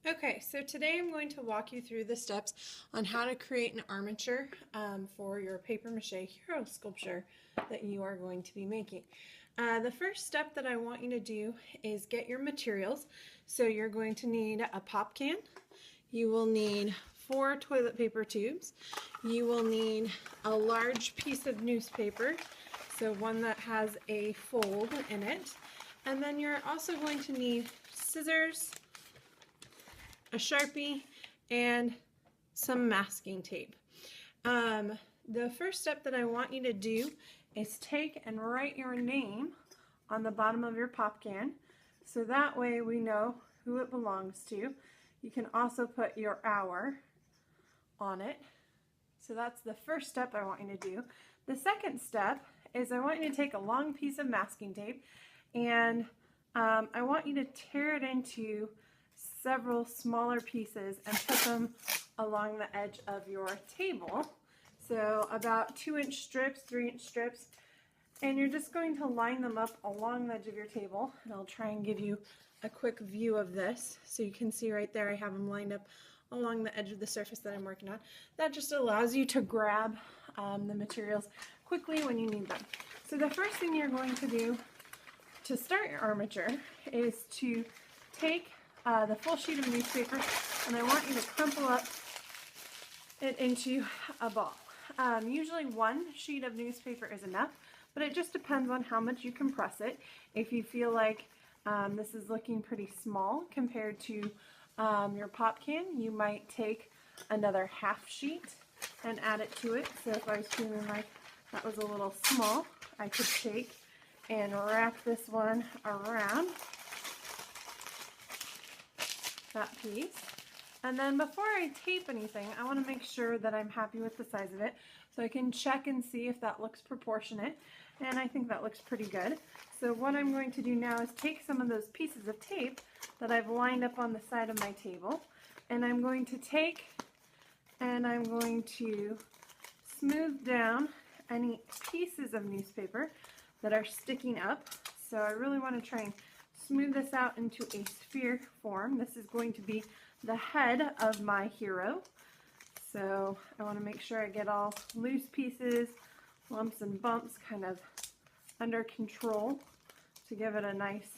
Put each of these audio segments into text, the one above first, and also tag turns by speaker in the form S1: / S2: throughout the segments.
S1: Okay, so today I'm going to walk you through the steps on how to create an armature for your paper mache hero sculpture that you are going to be making. The first step that I want you to do is get your materials. So you're going to need a pop can. You will need 4 toilet paper tubes. You will need a large piece of newspaper, so one that has a fold in it. And then you're also going to need scissors, a Sharpie, and some masking tape. The first step that I want you to do is take and write your name on the bottom of your pop can, so that way we know who it belongs to. You can also put your hour on it. So that's the first step I want you to do. The second step is I want you to take a long piece of masking tape and I want you to tear it into several smaller pieces and put them along the edge of your table. So about 2-inch strips, 3-inch strips, and you're just going to line them up along the edge of your table. And I'll try and give you a quick view of this. So you can see right there I have them lined up along the edge of the surface that I'm working on. That just allows you to grab the materials quickly when you need them. So the first thing you're going to do to start your armature is to take the full sheet of newspaper, and I want you to crumple up it into a ball. Usually one sheet of newspaper is enough, but it just depends on how much you compress it. If you feel like this is looking pretty small compared to your pop can, you might take another half sheet and add it to it. So if I was feeling like that was a little small, I could take and wrap this one around that piece. And then before I tape anything, I want to make sure that I'm happy with the size of it, so I can check and see if that looks proportionate, and I think that looks pretty good. So what I'm going to do now is take some of those pieces of tape that I've lined up on the side of my table, and I'm going to take and I'm going to smooth down any pieces of newspaper that are sticking up. So I really want to try and smooth this out into a sphere form. This is going to be the head of my hero. So I want to make sure I get all loose pieces, lumps and bumps kind of under control to give it a nice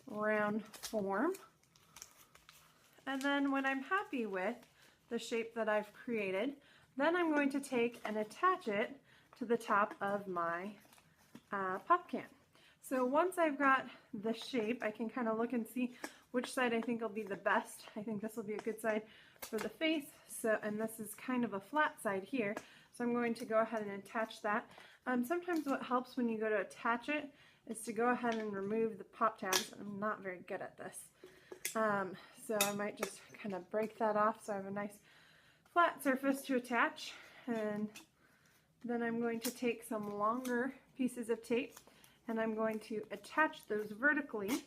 S1: round form. And then when I'm happy with the shape that I've created, then I'm going to take and attach it to the top of my pop can. So once I've got the shape, I can kind of look and see which side I think will be the best. I think this will be a good side for the face. So, and this is kind of a flat side here. So I'm going to go ahead and attach that. Sometimes what helps when you go to attach it is to go ahead and remove the pop tabs. I'm not very good at this. So I might just kind of break that off so I have a nice flat surface to attach. And then I'm going to take some longer pieces of tape and I'm going to attach those vertically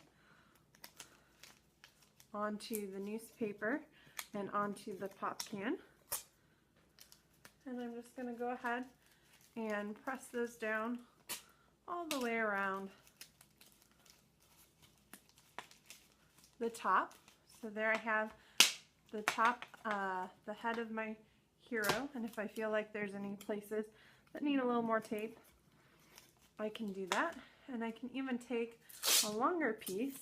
S1: onto the newspaper and onto the pop can. And I'm just going to go ahead and press those down all the way around the top. So there I have the top, the head of my hero, and if I feel like there's any places that need a little more tape, I can do that. And I can even take a longer piece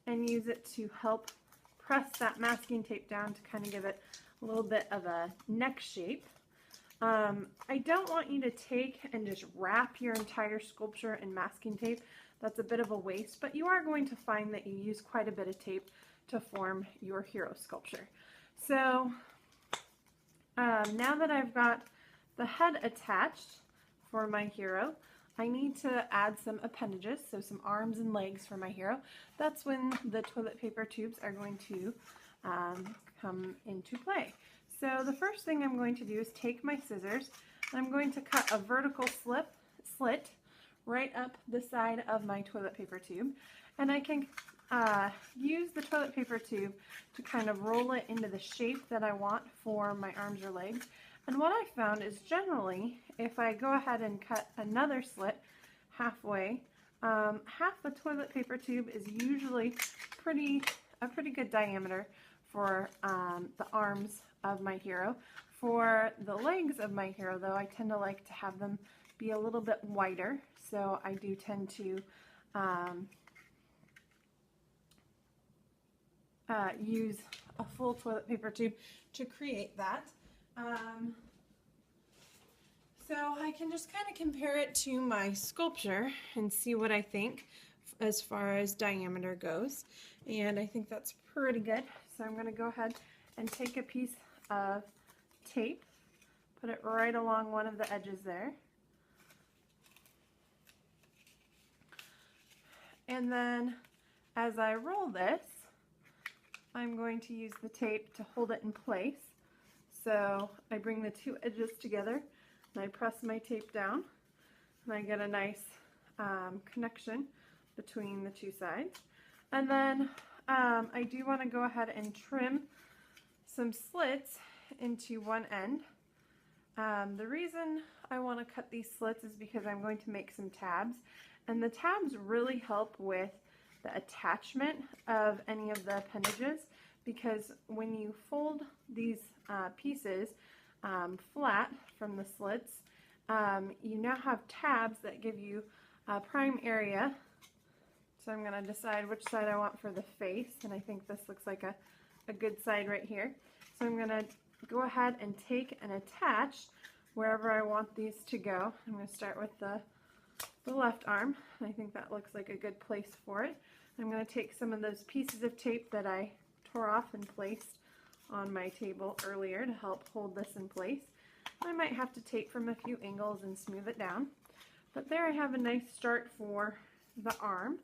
S1: and use it to help press that masking tape down to kind of give it a little bit of a neck shape. I don't want you to take and just wrap your entire sculpture in masking tape. That's a bit of a waste, but you are going to find that you use quite a bit of tape to form your hero sculpture. So now that I've got the head attached for my hero, I need to add some appendages, so some arms and legs for my hero. That's when the toilet paper tubes are going to come into play. So the first thing I'm going to do is take my scissors, and I'm going to cut a vertical slit right up the side of my toilet paper tube. And I can use the toilet paper tube to kind of roll it into the shape that I want for my arms or legs. And what I found is generally, if I go ahead and cut another slit halfway, half the toilet paper tube is usually a pretty good diameter for the arms of my hero. For the legs of my hero, though, I tend to like to have them be a little bit wider, so I do tend to use a full toilet paper tube to create that. So I can just kind of compare it to my sculpture and see what I think as far as diameter goes, and I think that's pretty good. So I'm going to go ahead and take a piece of tape, put it right along one of the edges there, and then as I roll this, I'm going to use the tape to hold it in place. So I bring the two edges together and I press my tape down and I get a nice connection between the two sides. And then I do want to go ahead and trim some slits into one end. The reason I want to cut these slits is because I'm going to make some tabs, and the tabs really help with the attachment of any of the appendages, because when you fold these pieces flat from the slits, you now have tabs that give you a prime area. So I'm going to decide which side I want for the face, and I think this looks like a good side right here. So I'm going to go ahead and take and attach wherever I want these to go. I'm going to start with the left arm. I think that looks like a good place for it. I'm going to take some of those pieces of tape that I tore off and placed on my table earlier to help hold this in place. I might have to tape from a few angles and smooth it down. But there I have a nice start for the arm.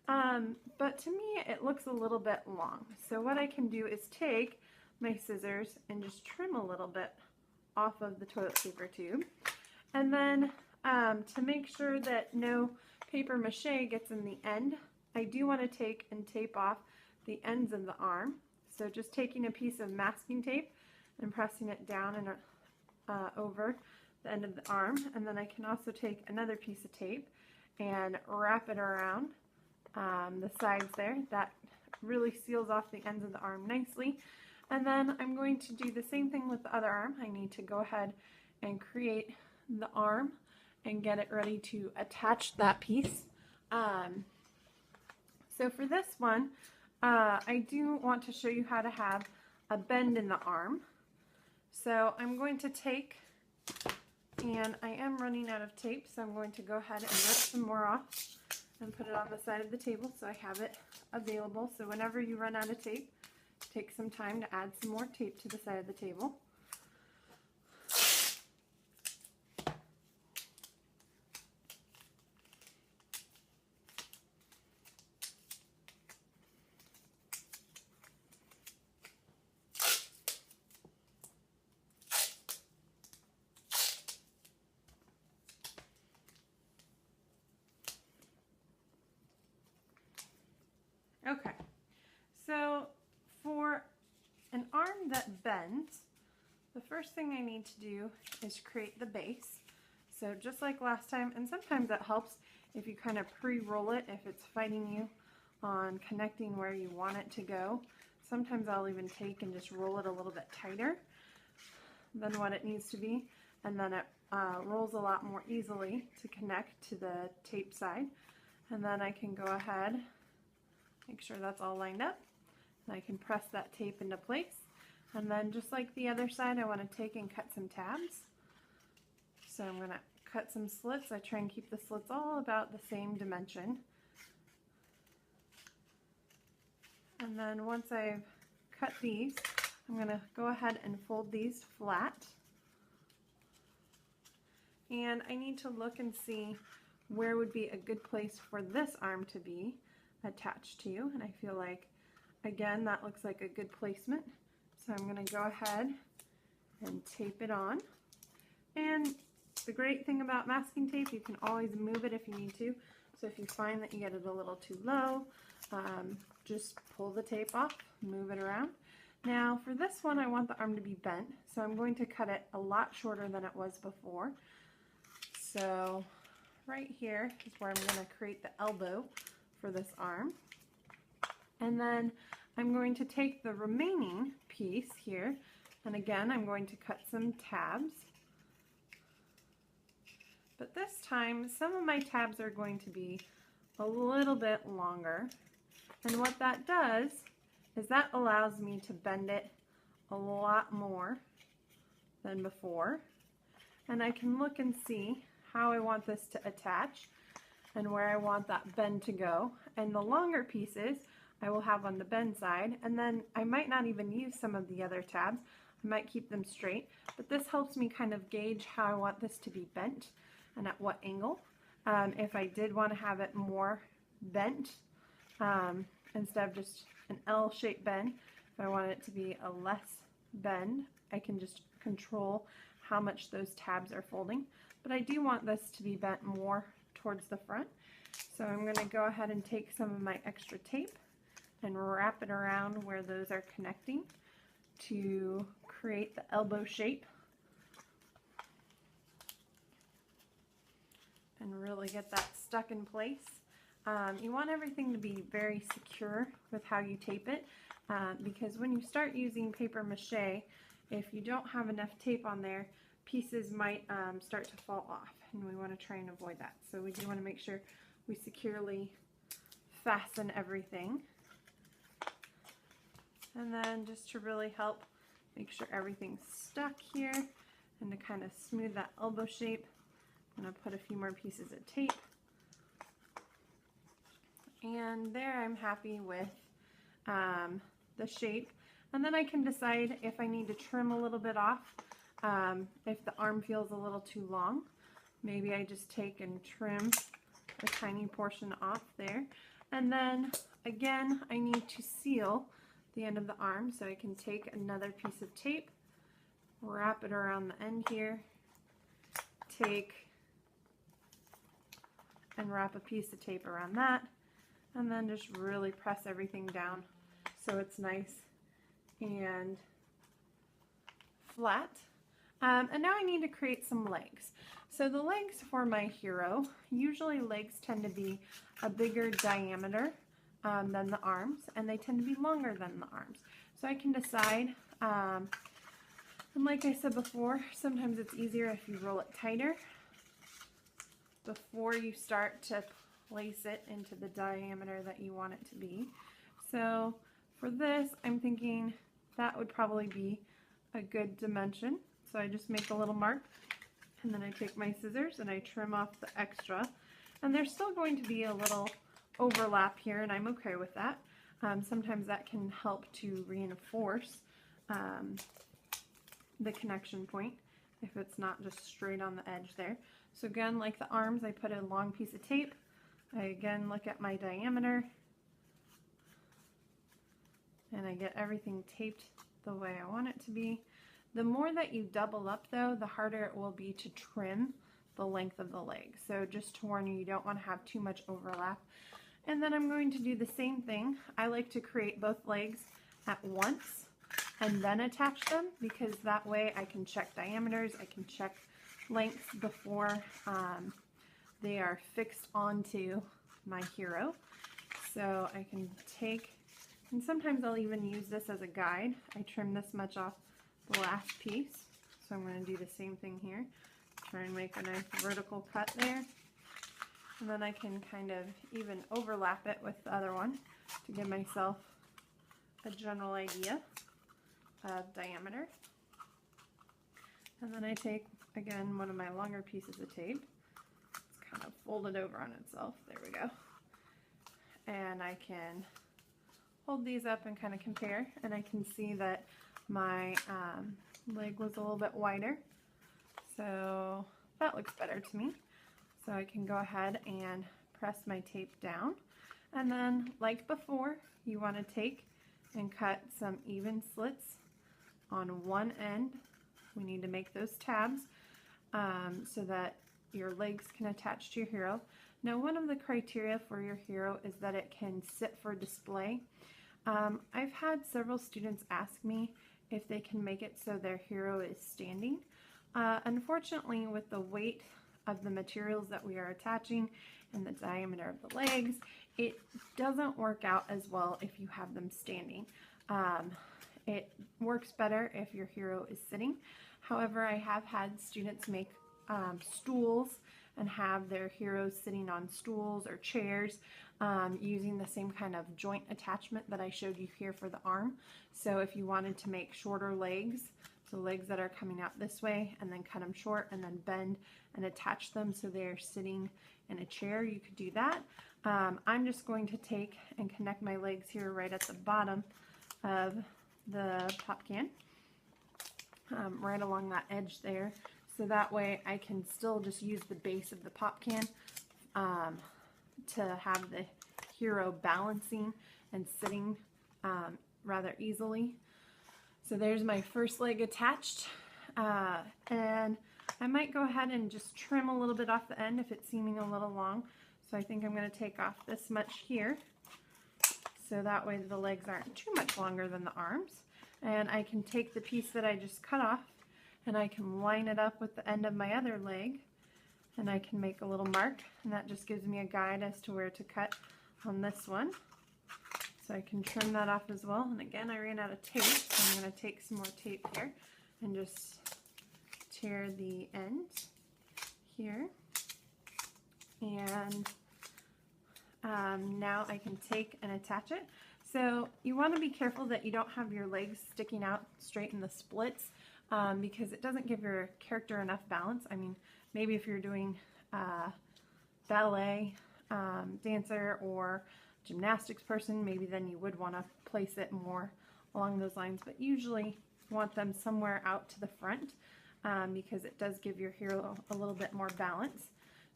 S1: But to me it looks a little bit long. So what I can do is take my scissors and just trim a little bit off of the toilet paper tube. And then to make sure that no paper mache gets in the end, I do want to take and tape off the ends of the arm. So just taking a piece of masking tape and pressing it down and over the end of the arm. And then I can also take another piece of tape and wrap it around the sides there. That really seals off the ends of the arm nicely. And then I'm going to do the same thing with the other arm. I need to go ahead and create the arm and get it ready to attach that piece. So for this one, I do want to show you how to have a bend in the arm. So I'm going to take, and I am running out of tape, so I'm going to go ahead and rip some more off and put it on the side of the table so I have it available. So whenever you run out of tape, take some time to add some more tape to the side of the table. Okay, so for an arm that bends, the first thing I need to do is create the base. So just like last time, and sometimes that helps if you kind of pre-roll it, if it's fighting you on connecting where you want it to go. Sometimes I'll even take and just roll it a little bit tighter than what it needs to be, and then it rolls a lot more easily to connect to the tape side. And then I can go ahead, make sure that's all lined up, and I can press that tape into place. And then just like the other side, I want to take and cut some tabs. So I'm going to cut some slits. I try and keep the slits all about the same dimension. And then once I've cut these, I'm going to go ahead and fold these flat. And I need to look and see where would be a good place for this arm to be attached to, and I feel like, again, that looks like a good placement. So I'm going to go ahead and tape it on. And the great thing about masking tape, you can always move it if you need to. So if you find that you get it a little too low, just pull the tape off, move it around. Now for this one, I want the arm to be bent, so I'm going to cut it a lot shorter than it was before. So right here is where I'm going to create the elbow for this arm. And then I'm going to take the remaining piece here, and again, I'm going to cut some tabs. But this time, some of my tabs are going to be a little bit longer. And what that does is that allows me to bend it a lot more than before. And I can look and see how I want this to attach and where I want that bend to go. And the longer pieces I will have on the bend side, and then I might not even use some of the other tabs. I might keep them straight, but this helps me kind of gauge how I want this to be bent and at what angle. If I did want to have it more bent, instead of just an L-shaped bend, if I want it to be a less bend, I can just control how much those tabs are folding. But I do want this to be bent more towards the front. So I'm going to go ahead and take some of my extra tape and wrap it around where those are connecting to create the elbow shape and really get that stuck in place. You want everything to be very secure with how you tape it, because when you start using paper mache, if you don't have enough tape on there, pieces might start to fall off, and we want to try and avoid that. So we do want to make sure we securely fasten everything. And then just to really help make sure everything's stuck here and to kind of smooth that elbow shape, I'm going to put a few more pieces of tape. And there I'm happy with the shape. And then I can decide if I need to trim a little bit off. If the arm feels a little too long, maybe I just take and trim a tiny portion off there. And then again, I need to seal the end of the arm, so I can take another piece of tape, wrap it around the end here, take and wrap a piece of tape around that, and then just really press everything down so it's nice and flat. And now I need to create some legs. So the legs for my hero, usually legs tend to be a bigger diameter than the arms, and they tend to be longer than the arms. So I can decide, and like I said before, sometimes it's easier if you roll it tighter before you start to place it into the diameter that you want it to be. So for this, I'm thinking that would probably be a good dimension. So I just make a little mark, and then I take my scissors and I trim off the extra. And there's still going to be a little overlap here, and I'm okay with that. Sometimes that can help to reinforce the connection point if it's not just straight on the edge there. So again, like the arms, I put a long piece of tape. I again look at my diameter, and I get everything taped the way I want it to be. The more that you double up though, the harder it will be to trim the length of the leg. So just to warn you, you don't want to have too much overlap. And then I'm going to do the same thing. I like to create both legs at once and then attach them, because that way I can check diameters, I can check lengths before they are fixed onto my hero. So I can take, and sometimes I'll even use this as a guide. I trim this much off the last piece. So I'm going to do the same thing here. Try and make a nice vertical cut there. And then I can kind of even overlap it with the other one to give myself a general idea of diameter. And then I take, again, one of my longer pieces of tape. It's kind of folded over on itself. There we go. And I can hold these up and kind of compare, and I can see that my leg was a little bit wider. So that looks better to me. So I can go ahead and press my tape down. And then, like before, you want to take and cut some even slits on one end. We need to make those tabs so that your legs can attach to your hero. Now, one of the criteria for your hero is that it can sit for display. I've had several students ask me if they can make it so their hero is standing. Unfortunately, with the weight of the materials that we are attaching and the diameter of the legs, it doesn't work out as well if you have them standing. It works better if your hero is sitting. However, I have had students make stools and have their heroes sitting on stools or chairs using the same kind of joint attachment that I showed you here for the arm. So if you wanted to make shorter legs, so legs that are coming out this way, and then cut them short and then bend and attach them so they're sitting in a chair, you could do that. I'm just going to take and connect my legs here right at the bottom of the pop can, right along that edge there. So that way I can still just use the base of the pop can to have the hero balancing and sitting rather easily. So there's my first leg attached, and I might go ahead and just trim a little bit off the end if it's seeming a little long. So I think I'm going to take off this much here, so that way the legs aren't too much longer than the arms. And I can take the piece that I just cut off and I can line it up with the end of my other leg, and I can make a little mark, and that just gives me a guide as to where to cut on this one. So I can trim that off as well. And again, I ran out of tape, so I'm going to take some more tape here and just tear the end here. And now I can take and attach it. So you want to be careful that you don't have your legs sticking out straight in the splits, because it doesn't give your character enough balance. I mean, maybe if you're doing ballet, dancer, or gymnastics person, maybe then you would want to place it more along those lines, but usually you want them somewhere out to the front, because it does give your hero a little bit more balance.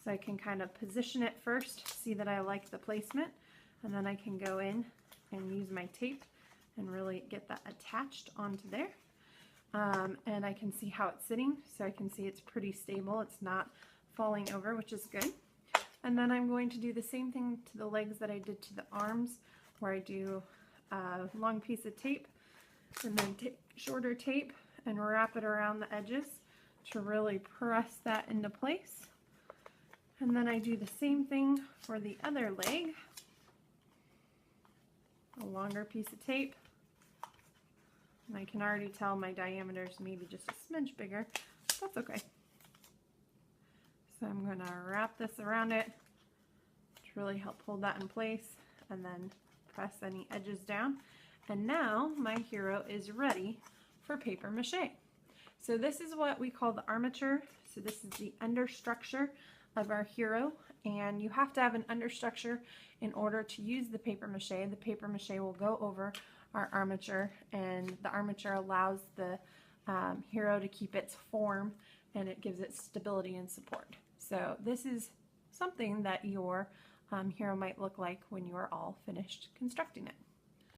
S1: So I can kind of position it first, see that I like the placement, and then I can go in and use my tape and really get that attached onto there. And I can see how it's sitting, so I can see it's pretty stable. It's not falling over, which is good. And then I'm going to do the same thing to the legs that I did to the arms, where I do a long piece of tape and then take shorter tape and wrap it around the edges to really press that into place. And then I do the same thing for the other leg. A longer piece of tape. And I can already tell my diameter is maybe just a smidge bigger. That's okay. So I'm going to wrap this around it to really help hold that in place, and then press any edges down. And now my hero is ready for paper mache. So this is what we call the armature. So this is the understructure of our hero, and you have to have an understructure in order to use the paper mache. The paper mache will go over our armature, and the armature allows the hero to keep its form, and it gives it stability and support. So this is something that your hero might look like when you are all finished constructing it.